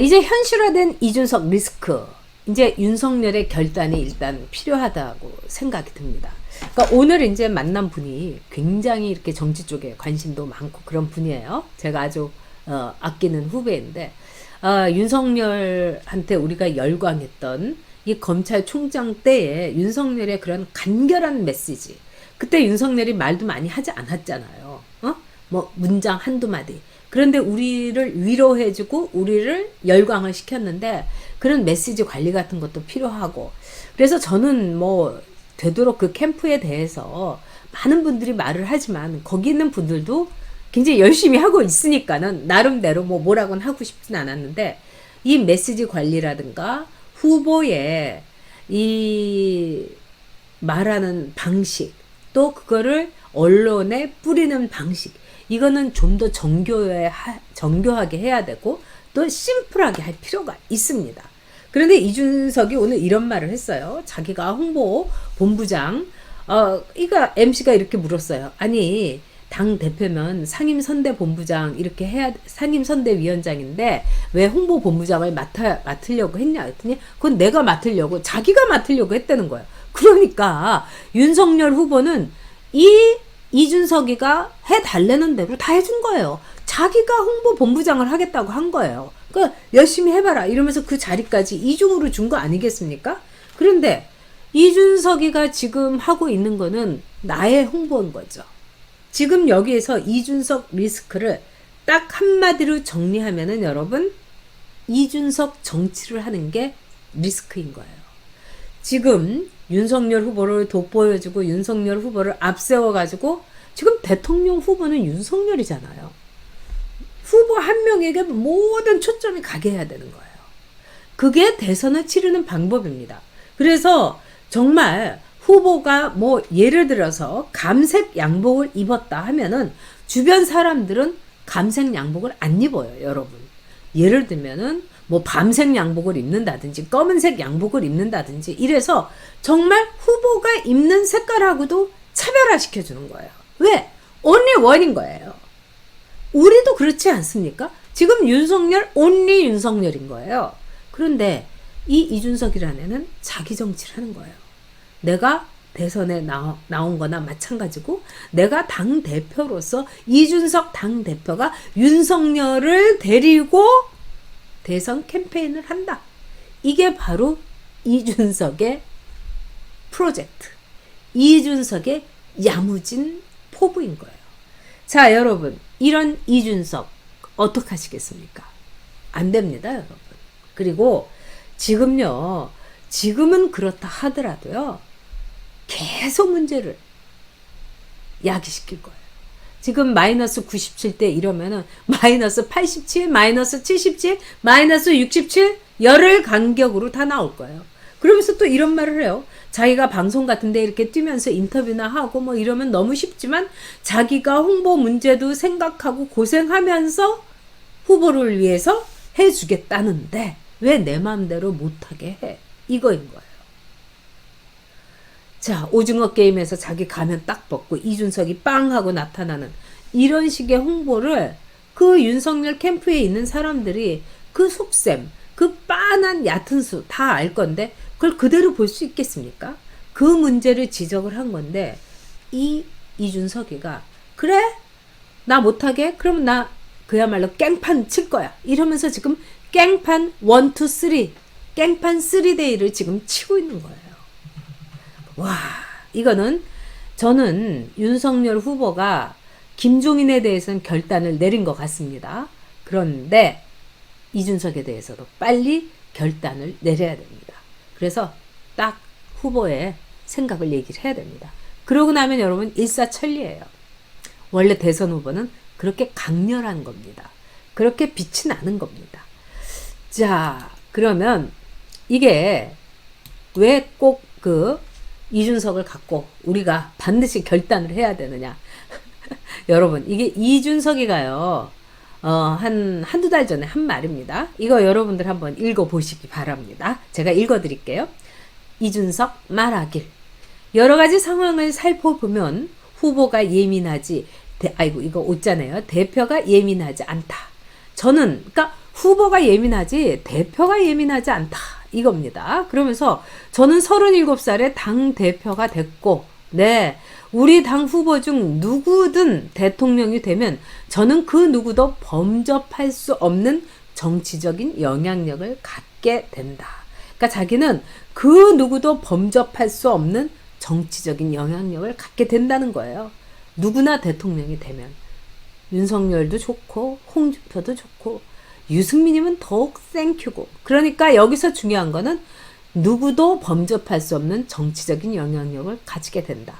이제 현실화된 이준석 리스크. 이제 윤석열의 결단이 일단 필요하다고 생각이 듭니다. 그러니까 오늘 이제 만난 분이 굉장히 이렇게 정치 쪽에 관심도 많고 그런 분이에요. 제가 아주 아끼는 후배인데, 윤석열한테 우리가 열광했던 이 검찰총장 때에 윤석열의 그런 간결한 메시지. 그때 윤석열이 말도 많이 하지 않았잖아요. 뭐 문장 한두 마디. 그런데 우리를 위로해주고 우리를 열광을 시켰는데, 그런 메시지 관리 같은 것도 필요하고, 그래서 저는 뭐 되도록 그 캠프에 대해서 많은 분들이 말을 하지만 거기 있는 분들도 굉장히 열심히 하고 있으니까는 나름대로 뭐 뭐라고는 하고 싶진 않았는데, 이 메시지 관리라든가 후보의 이 말하는 방식, 또 그거를 언론에 뿌리는 방식, 이거는 좀 더 정교하게 해야 되고 또 심플하게 할 필요가 있습니다. 그런데 이준석이 오늘 이런 말을 했어요. 자기가 홍보 본부장, 이거 MC가 이렇게 물었어요. 아니, 당 대표면 상임선대 본부장 이렇게 해야, 상임선대위원장인데 왜 홍보 본부장을 맡으려고 했냐 했더니, 그건 내가 맡으려고, 자기가 맡으려고 했다는 거예요. 그러니까 윤석열 후보는 이준석이가 해달라는 대로 다 해준 거예요. 자기가 홍보 본부장을 하겠다고 한 거예요. 그러니까 열심히 해봐라 이러면서 그 자리까지 이중으로 준 거 아니겠습니까? 그런데 이준석이가 지금 하고 있는 거는 나의 홍보인 거죠. 지금 여기에서 이준석 리스크를 딱 한마디로 정리하면은, 여러분, 이준석 정치를 하는 게 리스크인 거예요. 지금 윤석열 후보를 돋보여주고 윤석열 후보를 앞세워가지고 지금 대통령 후보는 윤석열이잖아요. 후보 한 명에게 모든 초점이 가게 해야 되는 거예요. 그게 대선을 치르는 방법입니다. 그래서 정말 후보가 뭐 예를 들어서 감색 양복을 입었다 하면은 주변 사람들은 감색 양복을 안 입어요, 여러분. 예를 들면은 뭐 밤색 양복을 입는다든지 검은색 양복을 입는다든지 이래서 정말 후보가 입는 색깔하고도 차별화시켜주는 거예요. 왜? only one인 거예요. 우리도 그렇지 않습니까? 지금 윤석열 only 윤석열인 거예요. 그런데 이 이준석이라는 애는 자기 정치를 하는 거예요. 내가 대선에 나온 거나 마찬가지고, 내가 당대표로서 이준석 당대표가 윤석열을 데리고 대선 캠페인을 한다. 이게 바로 이준석의 프로젝트, 이준석의 야무진 포부인 거예요. 자, 여러분, 이런 이준석 어떻게 하시겠습니까? 안 됩니다, 여러분. 그리고 지금은 그렇다 하더라도요, 계속 문제를 야기시킬 거예요. 지금 마이너스 97대 이러면은 마이너스 87, 마이너스 77, 마이너스 67, 열흘 간격으로 다 나올 거예요. 그러면서 또 이런 말을 해요. 자기가 방송 같은데 이렇게 뛰면서 인터뷰나 하고 뭐 이러면 너무 쉽지만 자기가 홍보 문제도 생각하고 고생하면서 후보를 위해서 해주겠다는데 왜 내 마음대로 못하게 해? 이거인 거예요. 자, 오징어 게임에서 자기 가면 딱 벗고 이준석이 빵 하고 나타나는 이런 식의 홍보를 그 윤석열 캠프에 있는 사람들이 그 속셈, 그 빤한 얕은 수 다 알 건데 그걸 그대로 볼 수 있겠습니까? 그 문제를 지적을 한 건데, 이준석이가 그래? 나 못하게? 그러면 나 그야말로 깽판 칠 거야. 이러면서 지금 깽판 1, 2, 3, 깽판 3데이를 지금 치고 있는 거예요. 와, 이거는 저는 윤석열 후보가 김종인에 대해서는 결단을 내린 것 같습니다. 그런데 이준석에 대해서도 빨리 결단을 내려야 됩니다. 그래서 딱 후보의 생각을 얘기를 해야 됩니다. 그러고 나면 여러분 일사천리예요. 원래 대선 후보는 그렇게 강렬한 겁니다. 그렇게 빛이 나는 겁니다. 자, 그러면 이게 왜 꼭 그 이준석을 갖고 우리가 반드시 결단을 해야 되느냐. 여러분, 이게 이준석이가요, 한두 달 전에 한 말입니다. 이거 여러분들 한번 읽어보시기 바랍니다. 제가 읽어드릴게요. 이준석 말하길. 여러 가지 상황을 살펴보면 후보가 예민하지, 이거 웃잖아요. 대표가 예민하지 않다. 저는, 그러니까 후보가 예민하지 대표가 예민하지 않다 이겁니다. 그러면서 저는 37살에 당 대표가 됐고, 네, 우리 당 후보 중 누구든 대통령이 되면 저는 그 누구도 범접할 수 없는 정치적인 영향력을 갖게 된다. 그러니까 자기는 그 누구도 범접할 수 없는 정치적인 영향력을 갖게 된다는 거예요. 누구나 대통령이 되면. 윤석열도 좋고 홍준표도 좋고 유승민이면 더욱 땡큐고. 그러니까 여기서 중요한 거는 누구도 범접할 수 없는 정치적인 영향력을 가지게 된다.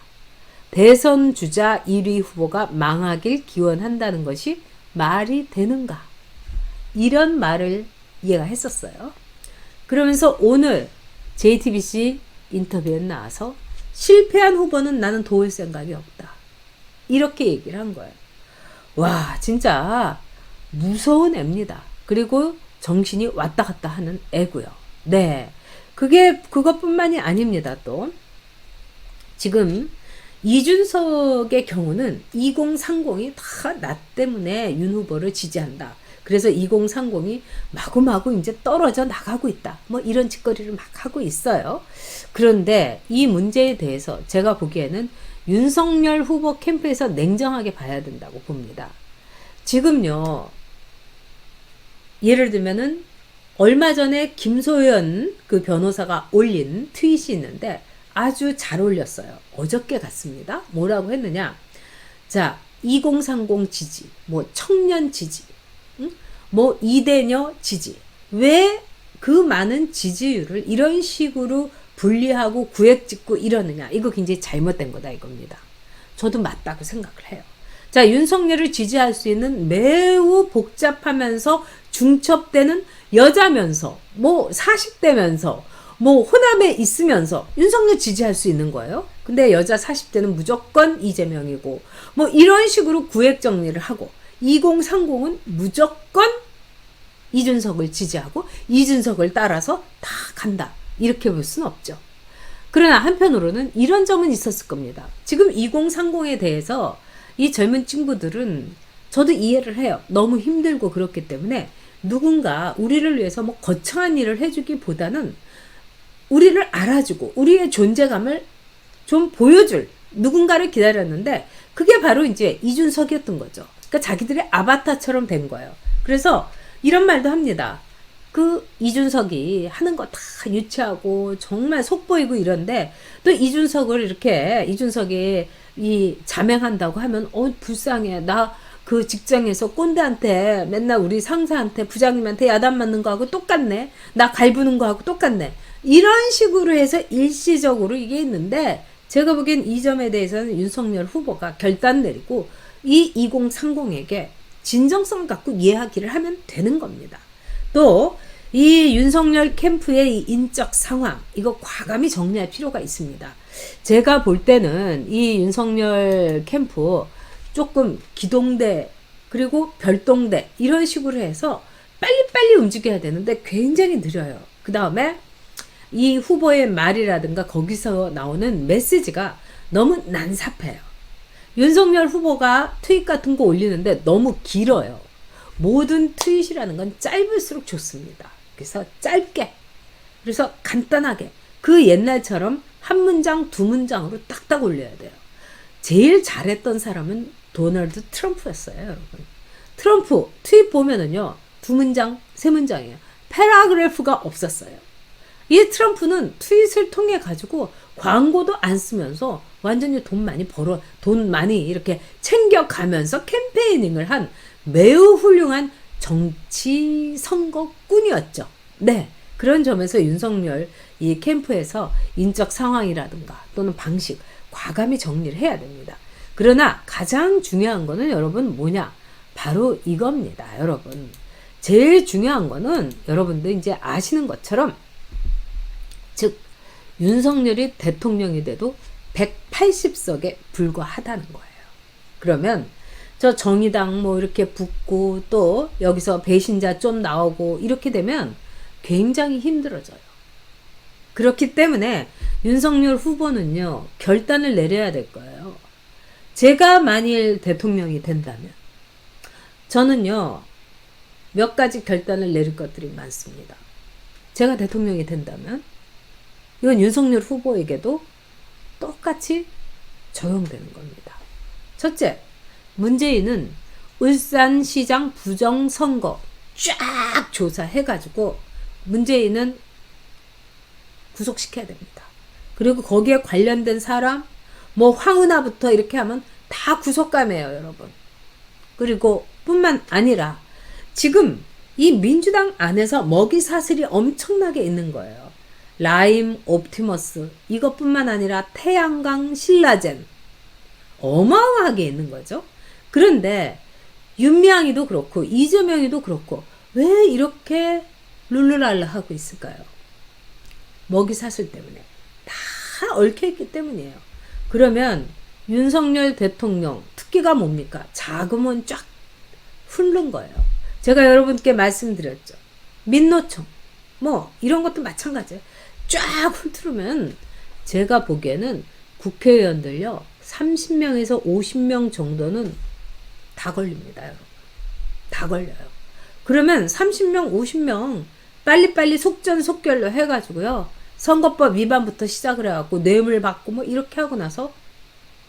대선 주자 1위 후보가 망하길 기원한다는 것이 말이 되는가? 이런 말을 이해가 했었어요. 그러면서 오늘 JTBC 인터뷰에 나와서 실패한 후보는 나는 도울 생각이 없다. 이렇게 얘기를 한 거예요. 와, 진짜 무서운 애입니다. 그리고 정신이 왔다 갔다 하는 애고요. 네. 그것뿐만이 아닙니다. 또 지금 이준석의 경우는 2030이 다 나 때문에 윤 후보를 지지한다. 그래서 2030이 마구마구 이제 떨어져 나가고 있다. 뭐 이런 짓거리를 막 하고 있어요. 그런데 이 문제에 대해서 제가 보기에는 윤석열 후보 캠프에서 냉정하게 봐야 된다고 봅니다. 지금요, 예를 들면은 얼마 전에 김소연 그 변호사가 올린 트윗이 있는데 아주 잘 올렸어요. 어저께 같습니다. 뭐라고 했느냐? 자, 2030 지지, 뭐 청년 지지, 뭐 이대녀 지지. 왜 그 많은 지지율을 이런 식으로 분리하고 구획짓고 이러느냐? 이거 굉장히 잘못된 거다 이겁니다. 저도 맞다고 생각을 해요. 자, 윤석열을 지지할 수 있는 매우 복잡하면서 중첩되는 여자면서 뭐 40대면서 뭐 호남에 있으면서 윤석열 지지할 수 있는 거예요. 근데 여자 40대는 무조건 이재명이고 뭐 이런 식으로 구획 정리를 하고 2030은 무조건 이준석을 지지하고 이준석을 따라서 다 간다. 이렇게 볼 수는 없죠. 그러나 한편으로는 이런 점은 있었을 겁니다. 지금 2030에 대해서 이 젊은 친구들은 저도 이해를 해요. 너무 힘들고 그렇기 때문에 누군가 우리를 위해서 뭐 거창한 일을 해주기보다는 우리를 알아주고 우리의 존재감을 좀 보여줄 누군가를 기다렸는데 그게 바로 이제 이준석이었던 거죠. 그러니까 자기들의 아바타처럼 된 거예요. 그래서 이런 말도 합니다. 그 이준석이 하는 거 다 유치하고 정말 속보이고 이런데 또 이준석이 이 자맹한다고 하면 불쌍해. 나 그 직장에서 꼰대한테 맨날 우리 상사한테 부장님한테 야단 맞는 거하고 똑같네. 나 갈부는 거하고 똑같네. 이런 식으로 해서 일시적으로 이게 있는데 제가 보기엔 이 점에 대해서는 윤석열 후보가 결단 내리고 이 2030에게 진정성 갖고 이야기를 하면 되는 겁니다. 또 이 윤석열 캠프의 이 인적 상황 이거 과감히 정리할 필요가 있습니다. 제가 볼 때는 이 윤석열 캠프 조금 기동대 그리고 별동대 이런 식으로 해서 빨리빨리 움직여야 되는데 굉장히 느려요. 그 다음에 이 후보의 말이라든가 거기서 나오는 메시지가 너무 난삽해요. 윤석열 후보가 트윗 같은 거 올리는데 너무 길어요. 모든 트윗이라는 건 짧을수록 좋습니다. 그래서 짧게, 그래서 간단하게 그 옛날처럼 한 문장 두 문장으로 딱딱 올려야 돼요. 제일 잘했던 사람은 도널드 트럼프였어요, 여러분. 트럼프 트윗 보면은요, 두 문장, 세 문장이에요. 패러그래프가 없었어요. 이 트럼프는 트윗을 통해 가지고 광고도 안 쓰면서 완전히 돈 많이 이렇게 챙겨가면서 캠페이닝을 한 매우 훌륭한 정치 선거꾼이었죠. 네. 그런 점에서 윤석열 이 캠프에서 인적 상황이라든가 또는 방식 과감히 정리를 해야 됩니다. 그러나 가장 중요한 거는 여러분 뭐냐? 바로 이겁니다. 여러분. 제일 중요한 거는 여러분들 이제 아시는 것처럼 즉 윤석열이 대통령이 돼도 180석에 불과하다는 거예요. 그러면 저 정의당 뭐 이렇게 붙고 또 여기서 배신자 좀 나오고 이렇게 되면 굉장히 힘들어져요. 그렇기 때문에 윤석열 후보는요, 결단을 내려야 될 거예요. 제가 만일 대통령이 된다면 저는요, 몇 가지 결단을 내릴 것들이 많습니다. 제가 대통령이 된다면 이건 윤석열 후보에게도 똑같이 적용되는 겁니다. 첫째, 문재인은 울산시장 부정선거 쫙 조사해가지고 문재인은 구속시켜야 됩니다. 그리고 거기에 관련된 사람, 뭐 황은하부터 이렇게 하면 다 구속감이에요, 여러분. 그리고 뿐만 아니라 지금 이 민주당 안에서 먹이 사슬이 엄청나게 있는 거예요. 라임, 옵티머스 이것뿐만 아니라 태양광, 신라젠 어마어마하게 있는 거죠. 그런데 윤미향이도 그렇고 이재명이도 그렇고 왜 이렇게 룰루랄라 하고 있을까요? 먹이 사슬 때문에 다 얽혀있기 때문이에요. 그러면 윤석열 대통령 특기가 뭡니까? 자금은 쫙 훑는 거예요. 제가 여러분께 말씀드렸죠. 민노총 뭐 이런 것도 마찬가지예요. 쫙 훑으면 제가 보기에는 국회의원들요 30명에서 50명 정도는 다 걸립니다, 여러분. 다 걸려요. 그러면 30명, 50명 빨리빨리 속전속결로 해가지고요. 선거법 위반부터 시작을 해갖고 뇌물 받고 뭐 이렇게 하고 나서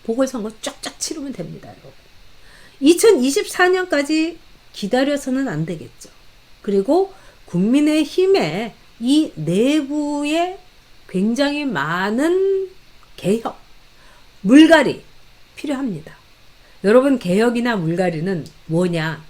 보궐선거 쫙쫙 치르면 됩니다, 여러분. 2024년까지 기다려서는 안 되겠죠. 그리고 국민의힘의 이 내부에 굉장히 많은 개혁, 물갈이 필요합니다. 여러분, 개혁이나 물갈이는 뭐냐?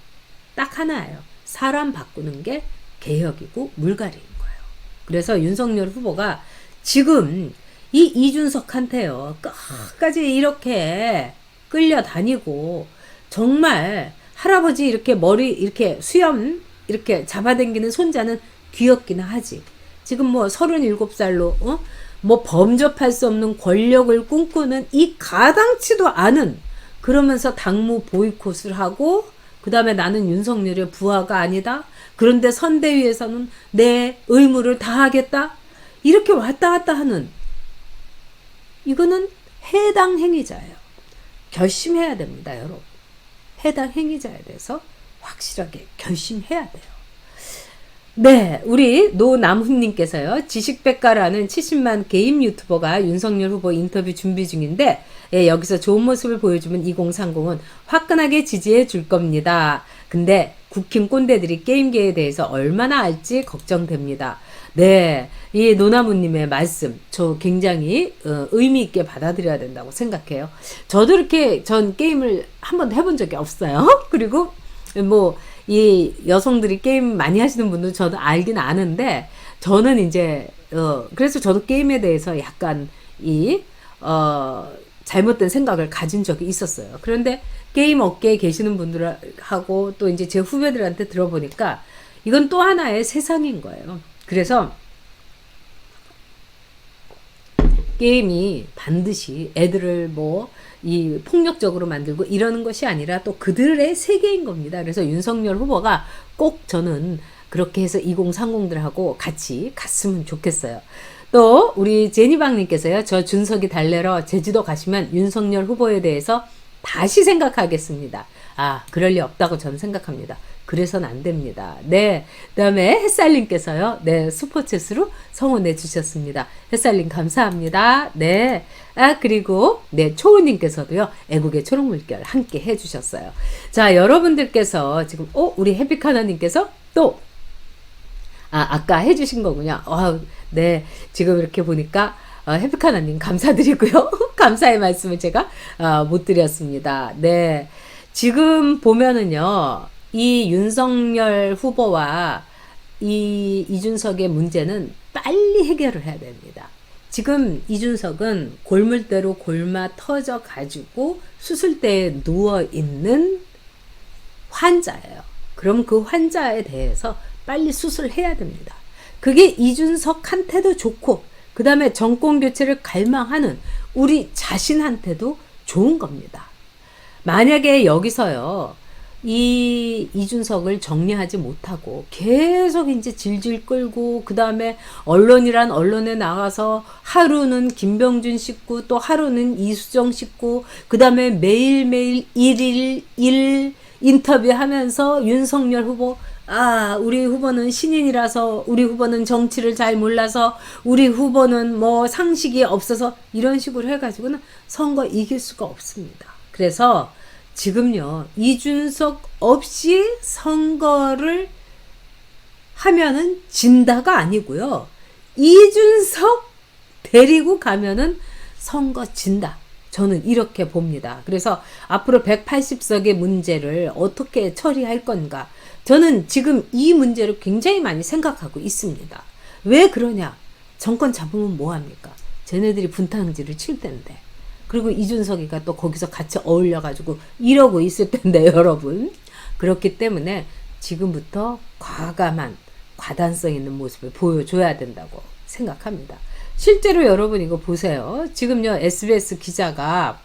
딱 하나예요. 사람 바꾸는 게 개혁이고 물갈이인 거예요. 그래서 윤석열 후보가 지금 이 이준석한테요 끝까지 이렇게 끌려다니고 정말 할아버지 이렇게 머리 이렇게 수염 이렇게 잡아당기는 손자는 귀엽기는 하지. 지금 뭐 37살로 뭐 범접할 수 없는 권력을 꿈꾸는 이 가당치도 않은, 그러면서 당무 보이콧을 하고 그 다음에 나는 윤석열의 부하가 아니다. 그런데 선대위에서는 내 의무를 다하겠다. 이렇게 왔다 갔다 하는, 이거는 해당 행위자예요. 결심해야 됩니다, 여러분. 해당 행위자에 대해서 확실하게 결심해야 돼요. 네, 우리 노남훈님께서요, 지식백과라는 70만 게임 유튜버가 윤석열 후보 인터뷰 준비 중인데, 여기서 좋은 모습을 보여주면 2030은 화끈하게 지지해 줄 겁니다. 근데 국힘 꼰대들이 게임계에 대해서 얼마나 알지 걱정됩니다. 네, 이 노나무님의 말씀 저 굉장히 의미 있게 받아들여야 된다고 생각해요. 저도 이렇게 전 게임을 한 번도 해본 적이 없어요. 그리고 뭐 이 여성들이 게임 많이 하시는 분도 저도 알긴 아는데, 저는 이제 그래서 저도 게임에 대해서 약간 잘못된 생각을 가진 적이 있었어요. 그런데 게임 업계에 계시는 분들하고 또 이제 제 후배들한테 들어보니까 이건 또 하나의 세상인 거예요. 그래서 게임이 반드시 애들을 뭐 이 폭력적으로 만들고 이러는 것이 아니라 또 그들의 세계인 겁니다. 그래서 윤석열 후보가 꼭 저는 그렇게 해서 2030들하고 같이 갔으면 좋겠어요. 또 우리 제니방님께서요, 저 준석이 달래러 제주도 가시면 윤석열 후보에 대해서 다시 생각하겠습니다. 아, 그럴 리 없다고 저는 생각합니다. 그래서는 안 됩니다. 네. 그 다음에 햇살님께서요, 네, 슈퍼챗으로 성원해 주셨습니다. 햇살님 감사합니다. 네. 아, 그리고, 네, 초우님께서도요, 애국의 초록물결 함께 해 주셨어요. 자, 여러분들께서 지금, 우리 해피카나님께서 또, 아까 해 주신 거군요. 네. 지금 이렇게 보니까, 해피카나님 감사드리고요. 감사의 말씀을 제가, 못 드렸습니다. 네. 지금 보면은요, 이 윤석열 후보와 이 이준석의 문제는 빨리 해결을 해야 됩니다. 지금 이준석은 골물대로 골마 터져 가지고 수술대에 누워 있는 환자예요. 그럼 그 환자에 대해서 빨리 수술해야 됩니다. 그게 이준석한테도 좋고, 그 다음에 정권 교체를 갈망하는 우리 자신한테도 좋은 겁니다. 만약에 여기서요, 이준석을 정리하지 못하고 계속 이제 질질 끌고, 그 다음에 언론이란 언론에 나가서 하루는 김병준 씻고 또 하루는 이수정 씻고, 그 다음에 매일매일 일일 인터뷰 하면서 윤석열 후보 우리 후보는 신인이라서, 우리 후보는 정치를 잘 몰라서, 우리 후보는 뭐 상식이 없어서, 이런 식으로 해가지고는 선거 이길 수가 없습니다. 그래서 지금요, 이준석 없이 선거를 하면은 진다가 아니고요, 이준석 데리고 가면은 선거 진다. 저는 이렇게 봅니다. 그래서 앞으로 180석의 문제를 어떻게 처리할 건가. 저는 지금 이 문제를 굉장히 많이 생각하고 있습니다. 왜 그러냐? 정권 잡으면 뭐합니까? 쟤네들이 분탕질을 칠 텐데. 그리고 이준석이가 또 거기서 같이 어울려가지고 이러고 있을 텐데, 여러분. 그렇기 때문에 지금부터 과감한 과단성 있는 모습을 보여줘야 된다고 생각합니다. 실제로 여러분 이거 보세요. 지금요, SBS 기자가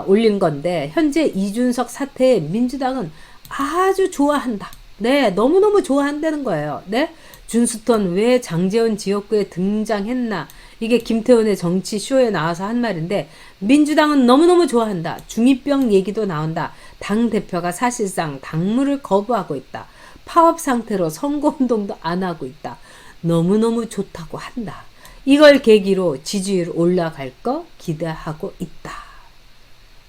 올린 건데, 현재 이준석 사태에 민주당은 아주 좋아한다. 네, 너무너무 좋아한다는 거예요. 네, 준스톤 왜 장제원 지역구에 등장했나, 이게 김태훈의 정치쇼에 나와서 한 말인데, 민주당은 너무너무 좋아한다. 중2병 얘기도 나온다. 당대표가 사실상 당무를 거부하고 있다. 파업 상태로 선거운동도 안 하고 있다. 너무너무 좋다고 한다. 이걸 계기로 지지율 올라갈 거 기대하고 있다.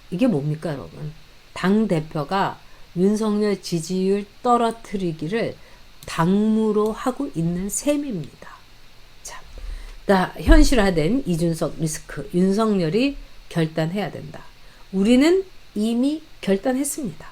이게 뭡니까, 여러분? 당대표가 윤석열 지지율 떨어뜨리기를 당무로 하고 있는 셈입니다. 자, 현실화된 이준석 리스크, 윤석열이 결단해야 된다. 우리는 이미 결단했습니다.